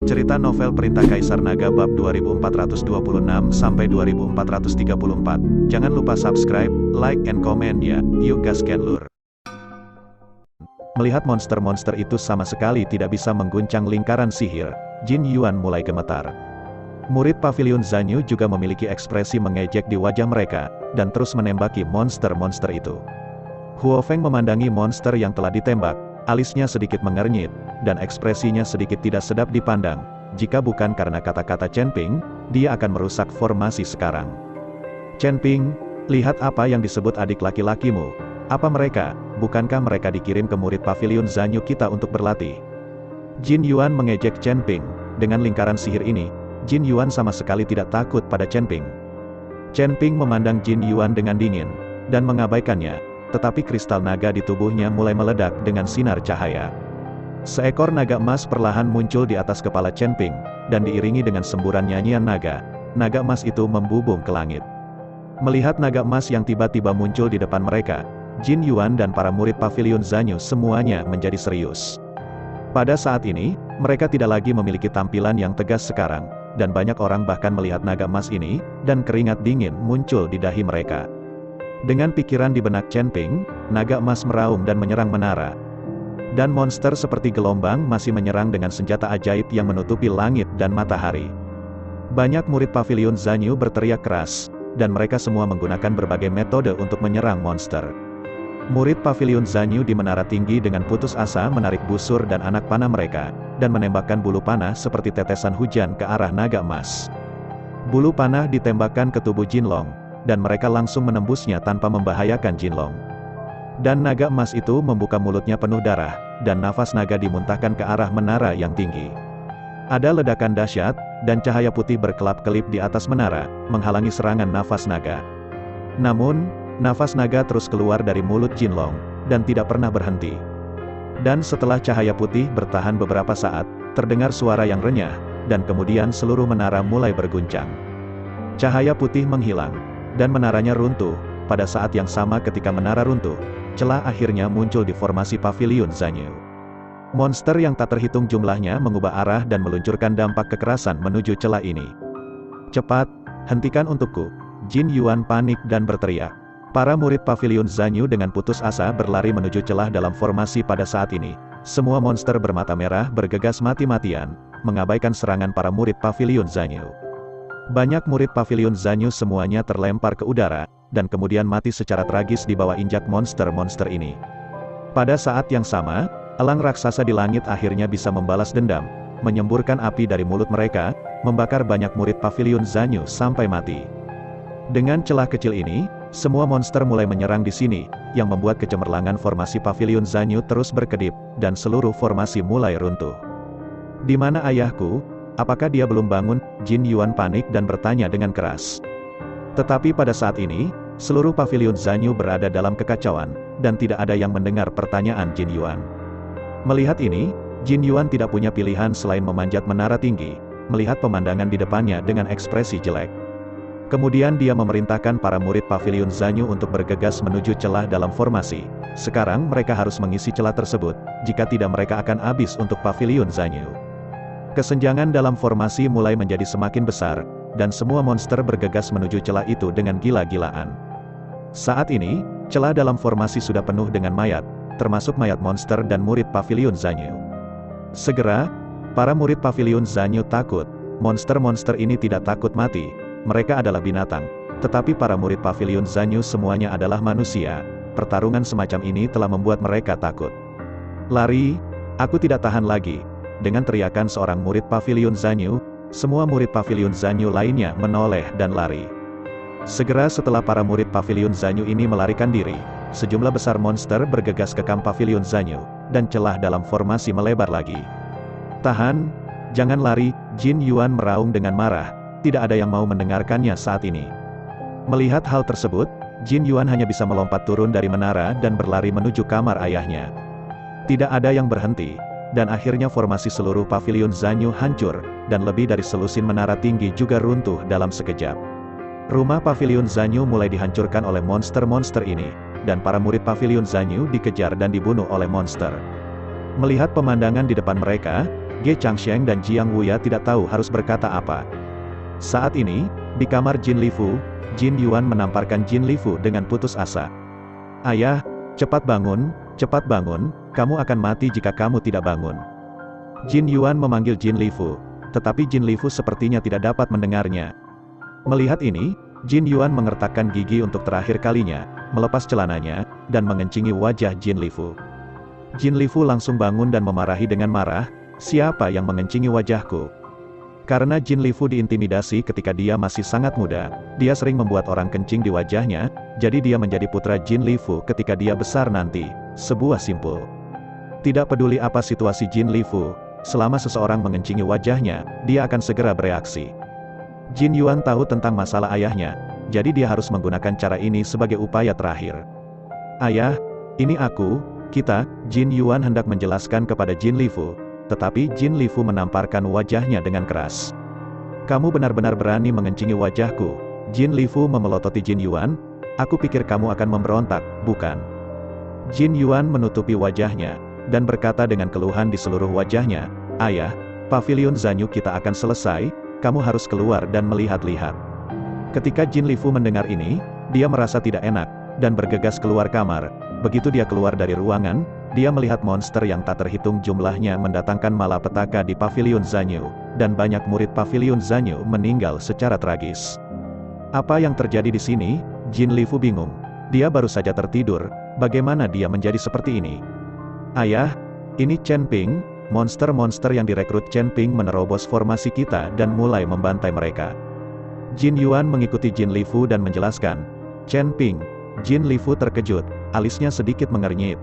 Cerita novel Perintah Kaisar Naga bab 2426-2434. Jangan lupa subscribe, like, and comment ya, yuk gasken lur. Melihat monster-monster itu sama sekali tidak bisa mengguncang lingkaran sihir, Jin Yuan mulai gemetar. Murid Pavilion Zanyu juga memiliki ekspresi mengejek di wajah mereka, dan terus menembaki monster-monster itu. Huo Feng memandangi monster yang telah ditembak, alisnya sedikit mengernyit, dan ekspresinya sedikit tidak sedap dipandang. Jika bukan karena kata-kata Chen Ping, dia akan merusak formasi sekarang. Chen Ping, lihat apa yang disebut adik laki-lakimu. Apa mereka? Bukankah mereka dikirim ke murid Pavilion Zanyu kita untuk berlatih? Jin Yuan mengejek Chen Ping. Dengan lingkaran sihir ini, Jin Yuan sama sekali tidak takut pada Chen Ping. Chen Ping memandang Jin Yuan dengan dingin, dan mengabaikannya, tetapi kristal naga di tubuhnya mulai meledak dengan sinar cahaya. Seekor naga emas perlahan muncul di atas kepala Chen Ping, dan diiringi dengan semburan nyanyian naga. Naga emas itu membubung ke langit. Melihat naga emas yang tiba-tiba muncul di depan mereka, Jin Yuan dan para murid Pavilion Zanyu semuanya menjadi serius. Pada saat ini, mereka tidak lagi memiliki tampilan yang tegas sekarang, dan banyak orang bahkan melihat naga emas ini, dan keringat dingin muncul di dahi mereka. Dengan pikiran di benak Chen Ping, naga emas meraung dan menyerang menara. Dan monster seperti gelombang masih menyerang dengan senjata ajaib yang menutupi langit dan matahari. Banyak murid Pavilion Zanyu berteriak keras, dan mereka semua menggunakan berbagai metode untuk menyerang monster. Murid Pavilion Zanyu di menara tinggi dengan putus asa menarik busur dan anak panah mereka, dan menembakkan bulu panah seperti tetesan hujan ke arah naga emas. Bulu panah ditembakkan ke tubuh Jinlong, dan mereka langsung menembusnya tanpa membahayakan Jinlong. Dan naga emas itu membuka mulutnya penuh darah, dan nafas naga dimuntahkan ke arah menara yang tinggi. Ada ledakan dahsyat, dan cahaya putih berkelap-kelip di atas menara, menghalangi serangan nafas naga. Namun, nafas naga terus keluar dari mulut Jinlong, dan tidak pernah berhenti. Dan setelah cahaya putih bertahan beberapa saat, terdengar suara yang renyah, dan kemudian seluruh menara mulai berguncang. Cahaya putih menghilang, dan menaranya runtuh. Pada saat yang sama ketika menara runtuh, celah akhirnya muncul di formasi Pavilion Zanyu. Monster yang tak terhitung jumlahnya mengubah arah dan meluncurkan dampak kekerasan menuju celah ini. Cepat, hentikan untukku. Jin Yuan panik dan berteriak. Para murid Pavilion Zanyu dengan putus asa berlari menuju celah dalam formasi pada saat ini. Semua monster bermata merah bergegas mati-matian, mengabaikan serangan para murid Pavilion Zanyu. Banyak murid Pavilion Zanyu semuanya terlempar ke udara, dan kemudian mati secara tragis di bawah injak monster-monster ini. Pada saat yang sama, elang raksasa di langit akhirnya bisa membalas dendam, menyemburkan api dari mulut mereka, membakar banyak murid Pavilion Zanyu sampai mati. Dengan celah kecil ini, semua monster mulai menyerang di sini, yang membuat kecemerlangan formasi Pavilion Zanyu terus berkedip, dan seluruh formasi mulai runtuh. Di mana ayahku? Apakah dia belum bangun? Jin Yuan panik dan bertanya dengan keras. Tetapi pada saat ini, seluruh Pavilion Zanyu berada dalam kekacauan, dan tidak ada yang mendengar pertanyaan Jin Yuan. Melihat ini, Jin Yuan tidak punya pilihan selain memanjat menara tinggi, melihat pemandangan di depannya dengan ekspresi jelek. Kemudian dia memerintahkan para murid Pavilion Zanyu untuk bergegas menuju celah dalam formasi. Sekarang mereka harus mengisi celah tersebut, jika tidak mereka akan habis untuk Pavilion Zanyu. Kesenjangan dalam formasi mulai menjadi semakin besar, dan semua monster bergegas menuju celah itu dengan gila-gilaan. Saat ini, celah dalam formasi sudah penuh dengan mayat, termasuk mayat monster dan murid Pavilion Zanyu. Segera, para murid Pavilion Zanyu takut. Monster-monster ini tidak takut mati, mereka adalah binatang. Tetapi para murid Pavilion Zanyu semuanya adalah manusia. Pertarungan semacam ini telah membuat mereka takut. Lari, aku tidak tahan lagi. Dengan teriakan seorang murid Pavilion Zanyu, semua murid Pavilion Zanyu lainnya menoleh dan lari. Segera setelah para murid Pavilion Zanyu ini melarikan diri, sejumlah besar monster bergegas ke kamp Pavilion Zanyu, dan celah dalam formasi melebar lagi. Tahan, jangan lari, Jin Yuan meraung dengan marah, tidak ada yang mau mendengarkannya saat ini. Melihat hal tersebut, Jin Yuan hanya bisa melompat turun dari menara dan berlari menuju kamar ayahnya. Tidak ada yang berhenti. Dan akhirnya formasi seluruh Pavilion Zanyu hancur, dan lebih dari selusin menara tinggi juga runtuh dalam sekejap. Rumah Pavilion Zanyu mulai dihancurkan oleh monster-monster ini, dan para murid Pavilion Zanyu dikejar dan dibunuh oleh monster. Melihat pemandangan di depan mereka, Ge Changsheng dan Jiang Wuya tidak tahu harus berkata apa. Saat ini, di kamar Jin Lifu, Jin Yuan menamparkan Jin Lifu dengan putus asa. "Ayah, cepat bangun, kamu akan mati jika kamu tidak bangun." Jin Yuan memanggil Jin Lifu, tetapi Jin Lifu sepertinya tidak dapat mendengarnya. Melihat ini, Jin Yuan mengertakkan gigi untuk terakhir kalinya, melepas celananya, dan mengencingi wajah Jin Lifu. Jin Lifu langsung bangun dan memarahi dengan marah, "Siapa yang mengencingi wajahku?" Karena Jin Lifu diintimidasi ketika dia masih sangat muda, dia sering membuat orang kencing di wajahnya, jadi dia menjadi putra Jin Lifu ketika dia besar nanti. Sebuah simpul. Tidak peduli apa situasi Jin Lifu, selama seseorang mengencingi wajahnya, dia akan segera bereaksi. Jin Yuan tahu tentang masalah ayahnya, jadi dia harus menggunakan cara ini sebagai upaya terakhir. "Ayah, ini kita," Jin Yuan hendak menjelaskan kepada Jin Lifu, tetapi Jin Lifu menamparkan wajahnya dengan keras. "Kamu benar-benar berani mengencingi wajahku?" Jin Lifu memelototi Jin Yuan, "Aku pikir kamu akan memberontak, bukan?" Jin Yuan menutupi wajahnya, dan berkata dengan keluhan di seluruh wajahnya, "Ayah, pavilion Zanyu kita akan selesai, kamu harus keluar dan melihat-lihat." Ketika Jin Lifu mendengar ini, dia merasa tidak enak, dan bergegas keluar kamar. Begitu dia keluar dari ruangan, dia melihat monster yang tak terhitung jumlahnya mendatangkan malapetaka di pavilion Zanyu, dan banyak murid pavilion Zanyu meninggal secara tragis. Apa yang terjadi di sini? Jin Lifu bingung. Dia baru saja tertidur, bagaimana dia menjadi seperti ini? "Ayah, ini Chen Ping." Monster-monster yang direkrut Chen Ping menerobos formasi kita dan mulai membantai mereka. Jin Yuan mengikuti Jin Lifu dan menjelaskan, "Chen Ping." Jin Lifu terkejut, alisnya sedikit mengernyit.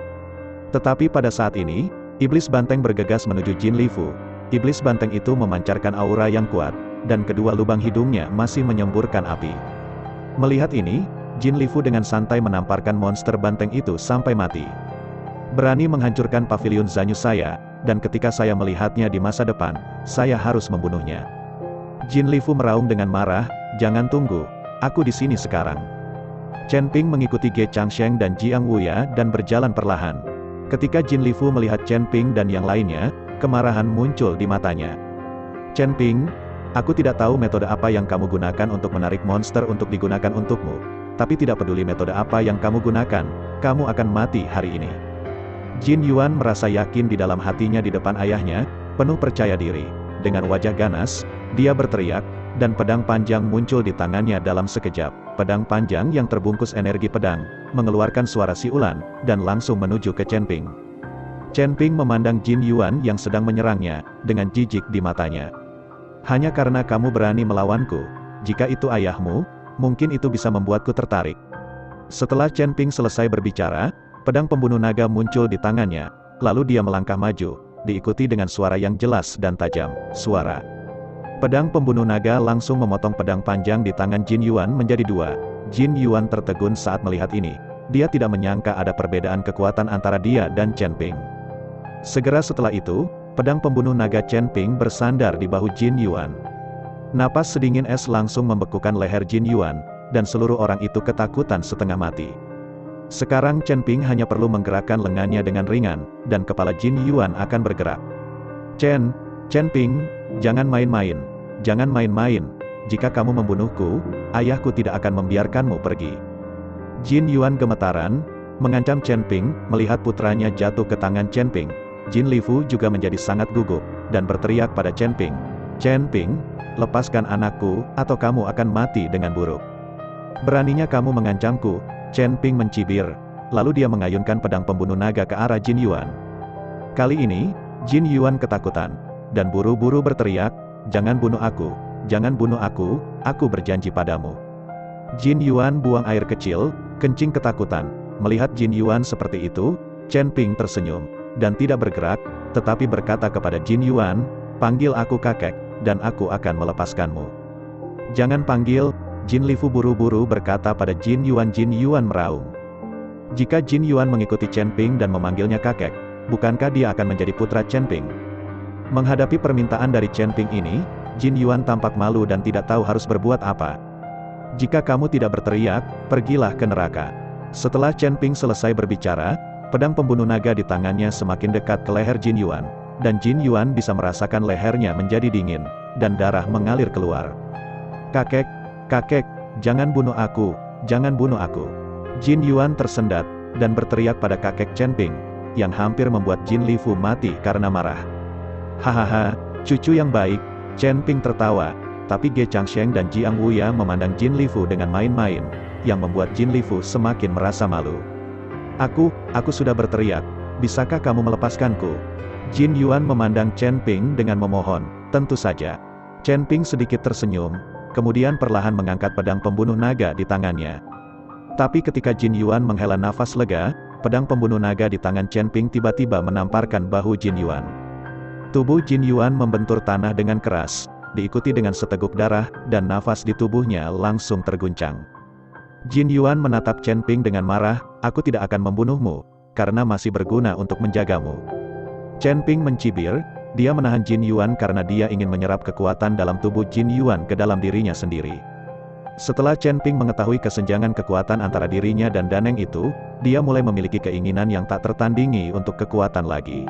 Tetapi pada saat ini, iblis banteng bergegas menuju Jin Lifu. Iblis banteng itu memancarkan aura yang kuat, dan kedua lubang hidungnya masih menyemburkan api. Melihat ini, Jin Lifu dengan santai menamparkan monster banteng itu sampai mati. "Berani menghancurkan pavilion Zanyu saya, dan ketika saya melihatnya di masa depan, saya harus membunuhnya." Jin Lifu meraung dengan marah, "Jangan tunggu, aku di sini sekarang." Chen Ping mengikuti Ge Changsheng dan Jiang Wuya dan berjalan perlahan. Ketika Jin Lifu melihat Chen Ping dan yang lainnya, kemarahan muncul di matanya. "Chen Ping, aku tidak tahu metode apa yang kamu gunakan untuk menarik monster untuk digunakan untukmu. Tapi tidak peduli metode apa yang kamu gunakan, kamu akan mati hari ini." Jin Yuan merasa yakin di dalam hatinya di depan ayahnya, penuh percaya diri. Dengan wajah ganas, dia berteriak, dan pedang panjang muncul di tangannya dalam sekejap. Pedang panjang yang terbungkus energi pedang, mengeluarkan suara siulan, dan langsung menuju ke Chen Ping. Chen Ping memandang Jin Yuan yang sedang menyerangnya, dengan jijik di matanya. "Hanya karena kamu berani melawanku, jika itu ayahmu, mungkin itu bisa membuatku tertarik." Setelah Chen Ping selesai berbicara, pedang pembunuh naga muncul di tangannya, lalu dia melangkah maju, diikuti dengan suara yang jelas dan tajam, suara. Pedang pembunuh naga langsung memotong pedang panjang di tangan Jin Yuan menjadi dua. Jin Yuan tertegun saat melihat ini. Dia tidak menyangka ada perbedaan kekuatan antara dia dan Chen Ping. Segera setelah itu, pedang pembunuh naga Chen Ping bersandar di bahu Jin Yuan. Napas sedingin es langsung membekukan leher Jin Yuan, dan seluruh orang itu ketakutan setengah mati. Sekarang Chen Ping hanya perlu menggerakkan lengannya dengan ringan, dan kepala Jin Yuan akan bergerak. Chen Ping, jangan main-main. Jangan main-main. Jika kamu membunuhku, ayahku tidak akan membiarkanmu pergi." Jin Yuan gemetaran, mengancam Chen Ping, melihat putranya jatuh ke tangan Chen Ping. Jin Lifu juga menjadi sangat gugup, dan berteriak pada Chen Ping, "Chen Ping, lepaskan anakku, atau kamu akan mati dengan buruk." "Beraninya kamu mengancamku?" Chen Ping mencibir, lalu dia mengayunkan pedang pembunuh naga ke arah Jin Yuan. Kali ini, Jin Yuan ketakutan, dan buru-buru berteriak, "Jangan bunuh aku, aku berjanji padamu." Jin Yuan buang air kecil, kencing ketakutan. Melihat Jin Yuan seperti itu, Chen Ping tersenyum, dan tidak bergerak, tetapi berkata kepada Jin Yuan, "Panggil aku kakek, dan aku akan melepaskanmu." "Jangan panggil." Jin Lifu buru-buru berkata pada Jin Yuan. Jin Yuan meraung. Jika Jin Yuan mengikuti Chen Ping dan memanggilnya kakek, bukankah dia akan menjadi putra Chen Ping? Menghadapi permintaan dari Chen Ping ini, Jin Yuan tampak malu dan tidak tahu harus berbuat apa. "Jika kamu tidak berteriak, pergilah ke neraka." Setelah Chen Ping selesai berbicara, pedang pembunuh naga di tangannya semakin dekat ke leher Jin Yuan. dan Jin Yuan bisa merasakan lehernya menjadi dingin, dan darah mengalir keluar. Kakek, kakek, jangan bunuh aku, jangan bunuh aku. Jin Yuan tersendat, dan berteriak pada kakek Chen Ping, yang hampir membuat Jin Lifu mati karena marah. Hahaha, cucu yang baik, Chen Ping tertawa, tapi Ge Changsheng dan Jiang Wuya memandang Jin Lifu dengan main-main, yang membuat Jin Lifu semakin merasa malu. Aku sudah berteriak, bisakah kamu melepaskanku? Jin Yuan memandang Chen Ping dengan memohon, tentu saja. Chen Ping sedikit tersenyum, kemudian perlahan mengangkat pedang pembunuh naga di tangannya. Tapi ketika Jin Yuan menghela nafas lega, pedang pembunuh naga di tangan Chen Ping tiba-tiba menamparkan bahu Jin Yuan. Tubuh Jin Yuan membentur tanah dengan keras, diikuti dengan seteguk darah, dan nafas di tubuhnya langsung terguncang. Jin Yuan menatap Chen Ping dengan marah, aku tidak akan membunuhmu, karena masih berguna untuk menjagamu. Chen Ping mencibir, dia menahan Jin Yuan karena dia ingin menyerap kekuatan dalam tubuh Jin Yuan ke dalam dirinya sendiri. Setelah Chen Ping mengetahui kesenjangan kekuatan antara dirinya dan Daneng itu, dia mulai memiliki keinginan yang tak tertandingi untuk kekuatan lagi.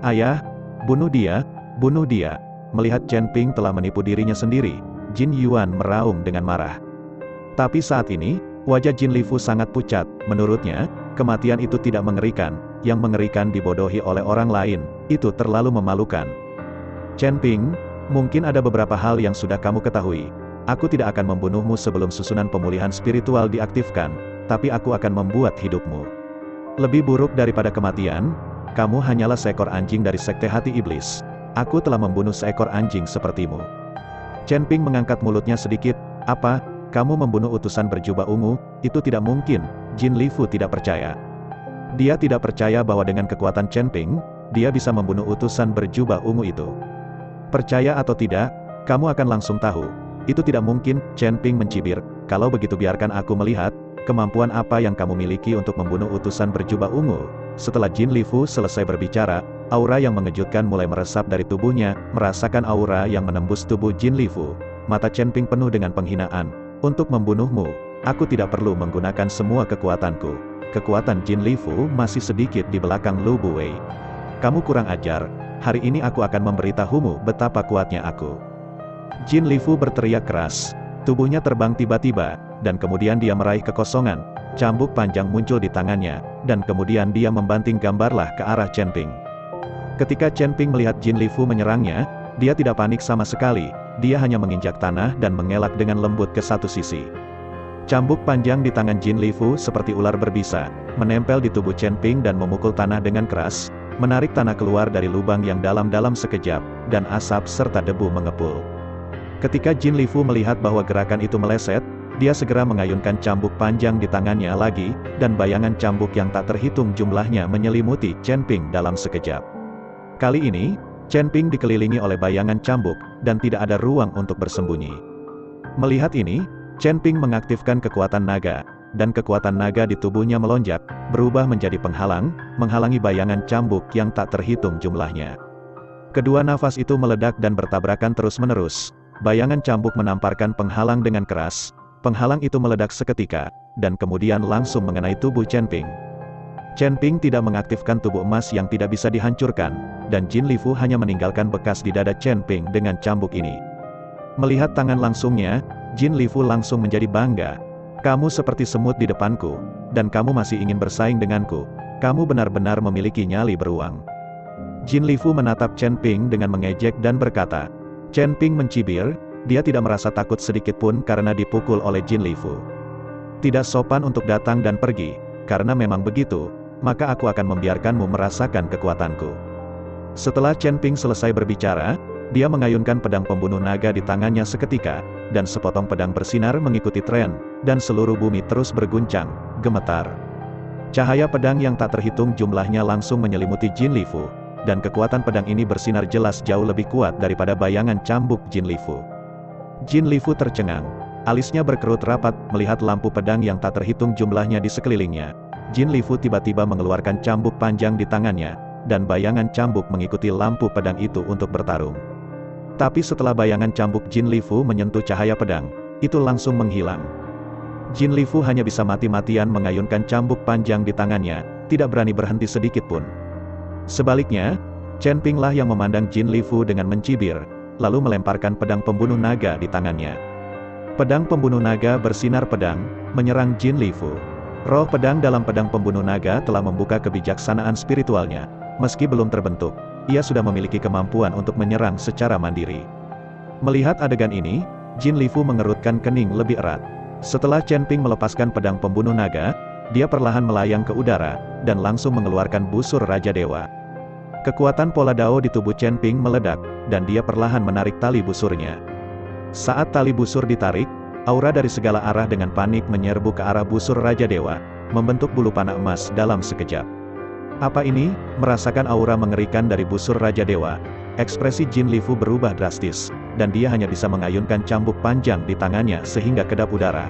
Ayah, bunuh dia, bunuh dia. Melihat Chen Ping telah menipu dirinya sendiri, Jin Yuan meraung dengan marah. Tapi saat ini, wajah Jin Lifu sangat pucat, menurutnya, kematian itu tidak mengerikan, yang mengerikan dibodohi oleh orang lain, itu terlalu memalukan. Chen Ping, mungkin ada beberapa hal yang sudah kamu ketahui. Aku tidak akan membunuhmu sebelum susunan pemulihan spiritual diaktifkan, tapi aku akan membuat hidupmu lebih buruk daripada kematian. Kamu hanyalah seekor anjing dari sekte hati iblis. Aku telah membunuh seekor anjing sepertimu. Chen Ping mengangkat mulutnya sedikit, apa? Kamu membunuh utusan berjubah ungu? Itu tidak mungkin. Jin Lifu tidak percaya. Dia tidak percaya bahwa dengan kekuatan Chen Ping, dia bisa membunuh utusan berjubah ungu itu. Percaya atau tidak, kamu akan langsung tahu. Itu tidak mungkin, Chen Ping mencibir, kalau begitu biarkan aku melihat, kemampuan apa yang kamu miliki untuk membunuh utusan berjubah ungu. Setelah Jin Lifu selesai berbicara, aura yang mengejutkan mulai meresap dari tubuhnya, merasakan aura yang menembus tubuh Jin Lifu. Mata Chen Ping penuh dengan penghinaan. Untuk membunuhmu, aku tidak perlu menggunakan semua kekuatanku. Kekuatan Jin Lifu masih sedikit di belakang Lu Buwei. Kamu kurang ajar, hari ini aku akan memberitahumu betapa kuatnya aku. Jin Lifu berteriak keras, tubuhnya terbang tiba-tiba, dan kemudian dia meraih kekosongan. Cambuk panjang muncul di tangannya, dan kemudian dia membanting gambarlah ke arah Chen Ping. Ketika Chen Ping melihat Jin Lifu menyerangnya, dia tidak panik sama sekali, dia hanya menginjak tanah dan mengelak dengan lembut ke satu sisi. Cambuk panjang di tangan Jin Lifu seperti ular berbisa, menempel di tubuh Chen Ping dan memukul tanah dengan keras, menarik tanah keluar dari lubang yang dalam-dalam sekejap, dan asap serta debu mengepul. Ketika Jin Lifu melihat bahwa gerakan itu meleset, dia segera mengayunkan cambuk panjang di tangannya lagi, dan bayangan cambuk yang tak terhitung jumlahnya menyelimuti Chen Ping dalam sekejap. Kali ini, Chen Ping dikelilingi oleh bayangan cambuk, dan tidak ada ruang untuk bersembunyi. Melihat ini, Chen Ping mengaktifkan kekuatan naga, dan kekuatan naga di tubuhnya melonjak, berubah menjadi penghalang, menghalangi bayangan cambuk yang tak terhitung jumlahnya. Kedua nafas itu meledak dan bertabrakan terus-menerus. Bayangan cambuk menamparkan penghalang dengan keras, penghalang itu meledak seketika, dan kemudian langsung mengenai tubuh Chen Ping. Chen Ping tidak mengaktifkan tubuh emas yang tidak bisa dihancurkan, dan Jin Lifu hanya meninggalkan bekas di dada Chen Ping dengan cambuk ini. Melihat tangan langsungnya, Jin Lifu langsung menjadi bangga. Kamu seperti semut di depanku, dan kamu masih ingin bersaing denganku. Kamu benar-benar memiliki nyali beruang. Jin Lifu menatap Chen Ping dengan mengejek dan berkata. Chen Ping mencibir, dia tidak merasa takut sedikit pun karena dipukul oleh Jin Lifu. Tidak sopan untuk datang dan pergi, karena memang begitu, maka aku akan membiarkanmu merasakan kekuatanku. Setelah Chen Ping selesai berbicara, dia mengayunkan pedang pembunuh naga di tangannya seketika, dan sepotong pedang bersinar mengikuti tren, dan seluruh bumi terus berguncang, gemetar. Cahaya pedang yang tak terhitung jumlahnya langsung menyelimuti Jin Lifu, dan kekuatan pedang ini bersinar jelas jauh lebih kuat daripada bayangan cambuk Jin Lifu. Jin Lifu tercengang, alisnya berkerut rapat melihat lampu pedang yang tak terhitung jumlahnya di sekelilingnya. Jin Lifu tiba-tiba mengeluarkan cambuk panjang di tangannya, dan bayangan cambuk mengikuti lampu pedang itu untuk bertarung. Tapi setelah bayangan cambuk Jin Lifu menyentuh cahaya pedang, itu langsung menghilang. Jin Lifu hanya bisa mati-matian mengayunkan cambuk panjang di tangannya, tidak berani berhenti sedikit pun. Sebaliknya, Chen Ping lah yang memandang Jin Lifu dengan mencibir, lalu melemparkan pedang pembunuh naga di tangannya. Pedang pembunuh naga bersinar pedang, menyerang Jin Lifu. Roh pedang dalam pedang pembunuh naga telah membuka kebijaksanaan spiritualnya. Meski belum terbentuk, ia sudah memiliki kemampuan untuk menyerang secara mandiri. Melihat adegan ini, Jin Lifu mengerutkan kening lebih erat. Setelah Chen Ping melepaskan pedang pembunuh naga, dia perlahan melayang ke udara, dan langsung mengeluarkan busur Raja Dewa. Kekuatan pola Dao di tubuh Chen Ping meledak, dan dia perlahan menarik tali busurnya. Saat tali busur ditarik, aura dari segala arah dengan panik menyerbu ke arah busur Raja Dewa, membentuk bulu panah emas dalam sekejap. Apa ini? Merasakan aura mengerikan dari busur Raja Dewa, ekspresi Jin Lifu berubah drastis, dan dia hanya bisa mengayunkan cambuk panjang di tangannya sehingga kedap udara.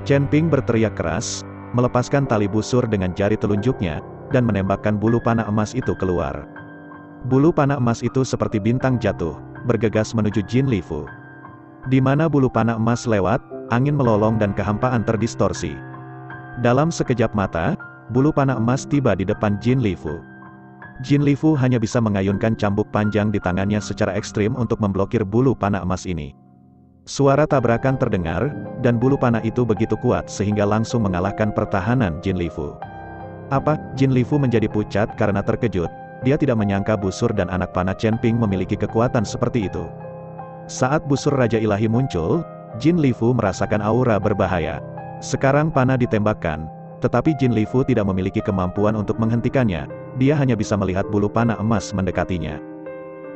Chen Ping berteriak keras, melepaskan tali busur dengan jari telunjuknya, dan menembakkan bulu panah emas itu keluar. Bulu panah emas itu seperti bintang jatuh, bergegas menuju Jin Lifu. Di mana bulu panah emas lewat, angin melolong dan kehampaan terdistorsi. Dalam sekejap mata, bulu panah emas tiba di depan Jin Lifu. Jin Lifu hanya bisa mengayunkan cambuk panjang di tangannya secara ekstrim untuk memblokir bulu panah emas ini. Suara tabrakan terdengar, dan bulu panah itu begitu kuat sehingga langsung mengalahkan pertahanan Jin Lifu. Apa? Jin Lifu menjadi pucat karena terkejut. Dia tidak menyangka busur dan anak panah Chen Ping memiliki kekuatan seperti itu. Saat busur Raja Ilahi muncul, Jin Lifu merasakan aura berbahaya. Sekarang panah ditembakkan, tetapi Jin Lifu tidak memiliki kemampuan untuk menghentikannya. Dia hanya bisa melihat bulu panah emas mendekatinya.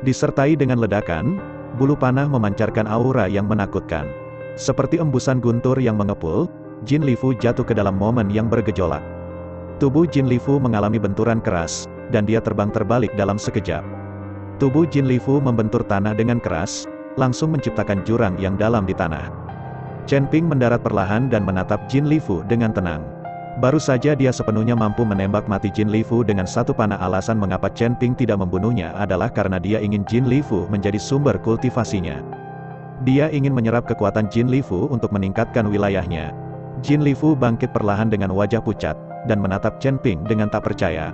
Disertai dengan ledakan, bulu panah memancarkan aura yang menakutkan. Seperti embusan guntur yang mengepul, Jin Lifu jatuh ke dalam momen yang bergejolak. Tubuh Jin Lifu mengalami benturan keras, dan dia terbang terbalik dalam sekejap. Tubuh Jin Lifu membentur tanah dengan keras, langsung menciptakan jurang yang dalam di tanah. Chen Ping mendarat perlahan dan menatap Jin Lifu dengan tenang. Baru saja dia sepenuhnya mampu menembak mati Jin Lifu dengan satu panah. Alasan mengapa Chen Ping tidak membunuhnya adalah karena dia ingin Jin Lifu menjadi sumber kultivasinya. Dia ingin menyerap kekuatan Jin Lifu untuk meningkatkan wilayahnya. Jin Lifu bangkit perlahan dengan wajah pucat, dan menatap Chen Ping dengan tak percaya.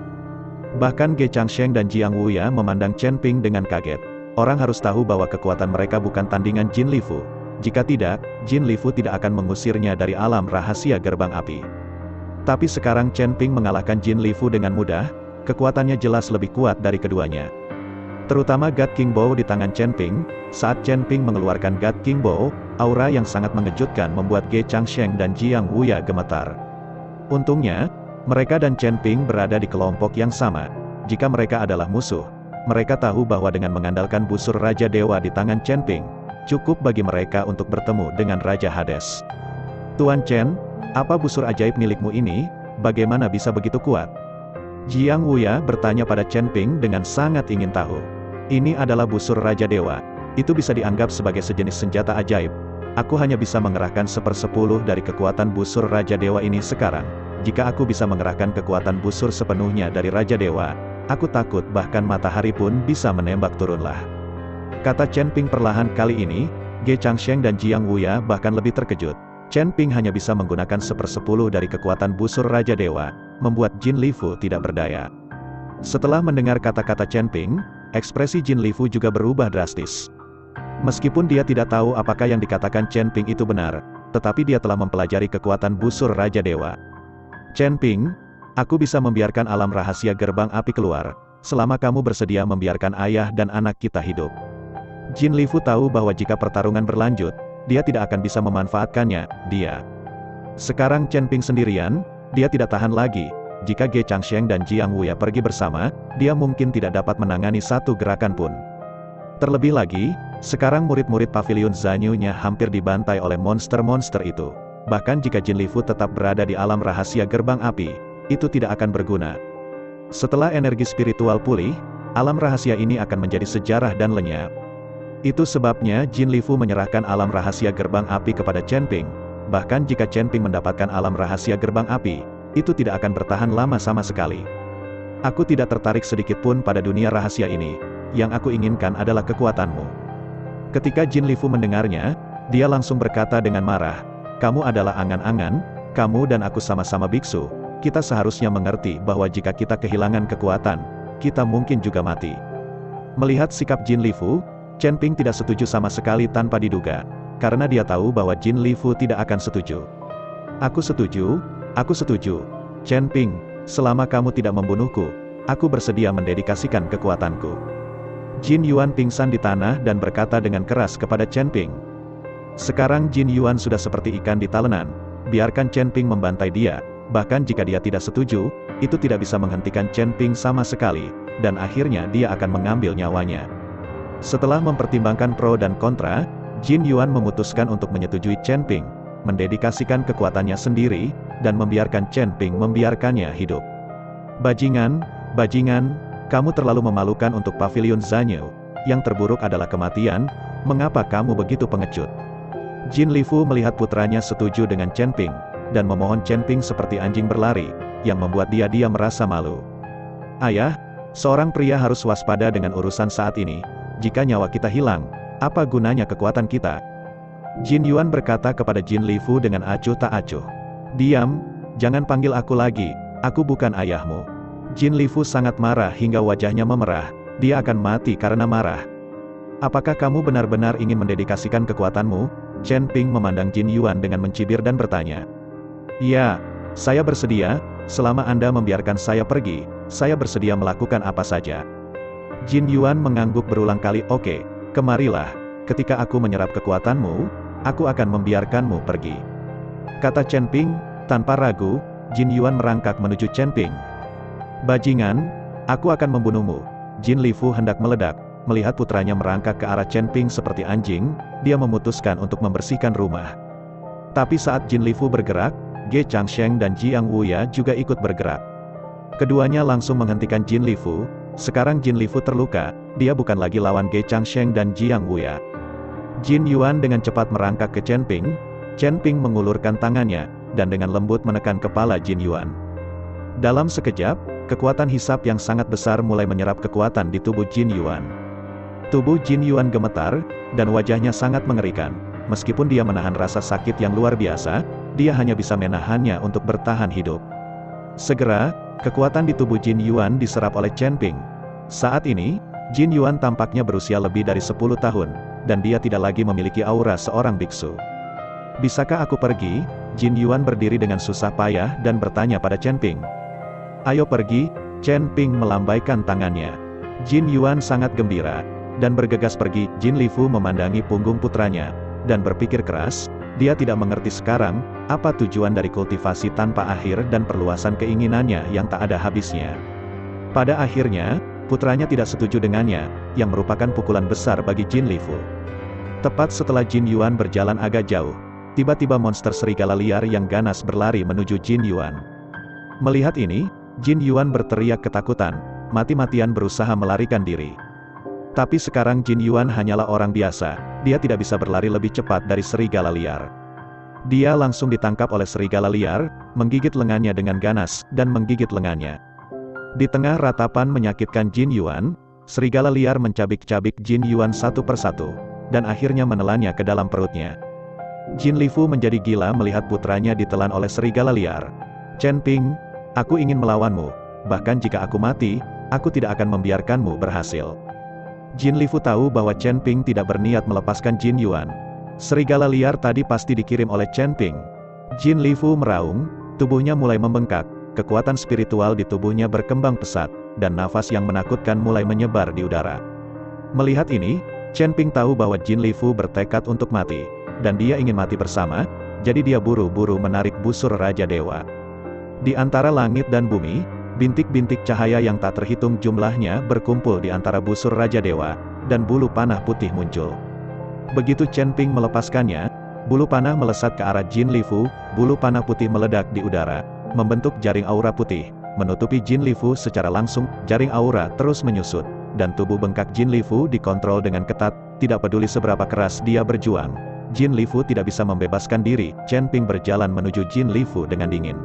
Bahkan Ge Changsheng dan Jiang Wuya memandang Chen Ping dengan kaget. Orang harus tahu bahwa kekuatan mereka bukan tandingan Jin Lifu. Jika tidak, Jin Lifu tidak akan mengusirnya dari alam rahasia gerbang api. Tapi sekarang Chen Ping mengalahkan Jin Lifu dengan mudah, kekuatannya jelas lebih kuat dari keduanya. Terutama God King Bow di tangan Chen Ping. Saat Chen Ping mengeluarkan God King Bow, aura yang sangat mengejutkan membuat Ge Changsheng dan Jiang Wuya gemetar. Untungnya, mereka dan Chen Ping berada di kelompok yang sama. Jika mereka adalah musuh, mereka tahu bahwa dengan mengandalkan busur Raja Dewa di tangan Chen Ping, cukup bagi mereka untuk bertemu dengan Raja Hades. Tuan Chen, apa busur ajaib milikmu ini, bagaimana bisa begitu kuat? Jiang Wuya bertanya pada Chen Ping dengan sangat ingin tahu. Ini adalah busur Raja Dewa. Itu bisa dianggap sebagai sejenis senjata ajaib. Aku hanya bisa mengerahkan 1/10 dari kekuatan busur Raja Dewa ini sekarang. Jika aku bisa mengerahkan kekuatan busur sepenuhnya dari Raja Dewa, aku takut bahkan matahari pun bisa menembak turunlah. Kata Chen Ping perlahan. Kali ini, Ge Changsheng dan Jiang Wuya bahkan lebih terkejut. Chen Ping hanya bisa menggunakan 1/10 dari kekuatan busur Raja Dewa, membuat Jin Lifu tidak berdaya. Setelah mendengar kata-kata Chen Ping, ekspresi Jin Lifu juga berubah drastis. Meskipun dia tidak tahu apakah yang dikatakan Chen Ping itu benar, tetapi dia telah mempelajari kekuatan busur Raja Dewa. Chen Ping, aku bisa membiarkan alam rahasia gerbang api keluar, selama kamu bersedia membiarkan ayah dan anak kita hidup. Jin Lifu tahu bahwa jika pertarungan berlanjut, dia tidak akan bisa memanfaatkannya. Sekarang Chen Ping sendirian, dia tidak tahan lagi. Jika Ge Changsheng dan Jiang Wuya pergi bersama, dia mungkin tidak dapat menangani satu gerakan pun. Terlebih lagi, sekarang murid-murid pavilion Zanyu-nya hampir dibantai oleh monster-monster itu. Bahkan jika Jin Lifu tetap berada di alam rahasia gerbang api, itu tidak akan berguna. Setelah energi spiritual pulih, alam rahasia ini akan menjadi sejarah dan lenyap. Itu sebabnya Jin Lifu menyerahkan alam rahasia gerbang api kepada Chen Ping. Bahkan jika Chen Ping mendapatkan alam rahasia gerbang api, itu tidak akan bertahan lama sama sekali. Aku tidak tertarik sedikit pun pada dunia rahasia ini. Yang aku inginkan adalah kekuatanmu. Ketika Jin Lifu mendengarnya, dia langsung berkata dengan marah, kamu adalah angan-angan, kamu dan aku sama-sama biksu, kita seharusnya mengerti bahwa jika kita kehilangan kekuatan, kita mungkin juga mati. Melihat sikap Jin Lifu, Chen Ping tidak setuju sama sekali tanpa diduga, karena dia tahu bahwa Jin Lifu tidak akan setuju. Aku setuju, Chen Ping, selama kamu tidak membunuhku, aku bersedia mendedikasikan kekuatanku. Jin Yuan pingsan di tanah dan berkata dengan keras kepada Chen Ping. Sekarang Jin Yuan sudah seperti ikan di talenan, biarkan Chen Ping membantai dia, bahkan jika dia tidak setuju, itu tidak bisa menghentikan Chen Ping sama sekali, dan akhirnya dia akan mengambil nyawanya. Setelah mempertimbangkan pro dan kontra, Jin Yuan memutuskan untuk menyetujui Chen Ping, mendedikasikan kekuatannya sendiri, dan membiarkan Chen Ping membiarkannya hidup. Bajingan, kamu terlalu memalukan untuk Pavilion Zanyu, yang terburuk adalah kematian, mengapa kamu begitu pengecut? Jin Lifu melihat putranya setuju dengan Chen Ping, dan memohon Chen Ping seperti anjing berlari, yang membuat dia merasa malu. Ayah, seorang pria harus waspada dengan urusan saat ini, jika nyawa kita hilang, apa gunanya kekuatan kita? Jin Yuan berkata kepada Jin Lifu dengan acuh tak acuh. Diam, jangan panggil aku lagi, aku bukan ayahmu. Jin Lifu sangat marah hingga wajahnya memerah, dia akan mati karena marah. Apakah kamu benar-benar ingin mendedikasikan kekuatanmu? Chen Ping memandang Jin Yuan dengan mencibir dan bertanya. Ya, saya bersedia, selama Anda membiarkan saya pergi, saya bersedia melakukan apa saja. Jin Yuan mengangguk berulang kali, oke, kemarilah, ketika aku menyerap kekuatanmu, aku akan membiarkanmu pergi. Kata Chen Ping, tanpa ragu, Jin Yuan merangkak menuju Chen Ping. Bajingan, aku akan membunuhmu. Jin Lifu hendak meledak, melihat putranya merangkak ke arah Chen Ping seperti anjing, dia memutuskan untuk membersihkan rumah. Tapi saat Jin Lifu bergerak, Ge Changsheng dan Jiang Wuya juga ikut bergerak. Keduanya langsung menghentikan Jin Lifu, sekarang Jin Lifu terluka, dia bukan lagi lawan Ge Changsheng dan Jiang Wuya. Jin Yuan dengan cepat merangkak ke Chen Ping mengulurkan tangannya, dan dengan lembut menekan kepala Jin Yuan. Dalam sekejap, kekuatan hisap yang sangat besar mulai menyerap kekuatan di tubuh Jin Yuan. Tubuh Jin Yuan gemetar, dan wajahnya sangat mengerikan. Meskipun dia menahan rasa sakit yang luar biasa, dia hanya bisa menahannya untuk bertahan hidup. Segera, kekuatan di tubuh Jin Yuan diserap oleh Chen Ping. Saat ini, Jin Yuan tampaknya berusia lebih dari 10 tahun, dan dia tidak lagi memiliki aura seorang biksu. Bisakah aku pergi? Jin Yuan berdiri dengan susah payah dan bertanya pada Chen Ping. Ayo pergi, Chen Ping melambaikan tangannya. Jin Yuan sangat gembira, dan bergegas pergi. Jin Lifu memandangi punggung putranya, dan berpikir keras, dia tidak mengerti sekarang, apa tujuan dari kultivasi tanpa akhir dan perluasan keinginannya yang tak ada habisnya. Pada akhirnya, putranya tidak setuju dengannya, yang merupakan pukulan besar bagi Jin Lifu. Tepat setelah Jin Yuan berjalan agak jauh, tiba-tiba monster serigala liar yang ganas berlari menuju Jin Yuan. Melihat ini, Jin Yuan berteriak ketakutan, mati-matian berusaha melarikan diri. Tapi sekarang Jin Yuan hanyalah orang biasa, dia tidak bisa berlari lebih cepat dari serigala liar. Dia langsung ditangkap oleh serigala liar, menggigit lengannya dengan ganas, dan menggigit lengannya. Di tengah ratapan menyakitkan Jin Yuan, serigala liar mencabik-cabik Jin Yuan satu persatu, dan akhirnya menelannya ke dalam perutnya. Jin Lifu menjadi gila melihat putranya ditelan oleh serigala liar. Chen Ping, aku ingin melawanmu, bahkan jika aku mati, aku tidak akan membiarkanmu berhasil. Jin Lifu tahu bahwa Chen Ping tidak berniat melepaskan Jin Yuan. Serigala liar tadi pasti dikirim oleh Chen Ping. Jin Lifu meraung, tubuhnya mulai membengkak, kekuatan spiritual di tubuhnya berkembang pesat, dan nafas yang menakutkan mulai menyebar di udara. Melihat ini, Chen Ping tahu bahwa Jin Lifu bertekad untuk mati, dan dia ingin mati bersama, jadi dia buru-buru menarik busur Raja Dewa. Di antara langit dan bumi, bintik-bintik cahaya yang tak terhitung jumlahnya berkumpul di antara busur Raja Dewa, dan bulu panah putih muncul. Begitu Chen Ping melepaskannya, bulu panah melesat ke arah Jin Lifu, bulu panah putih meledak di udara, membentuk jaring aura putih, menutupi Jin Lifu secara langsung. Jaring aura terus menyusut, dan tubuh bengkak Jin Lifu dikontrol dengan ketat, tidak peduli seberapa keras dia berjuang. Jin Lifu tidak bisa membebaskan diri. Chen Ping berjalan menuju Jin Lifu dengan dingin.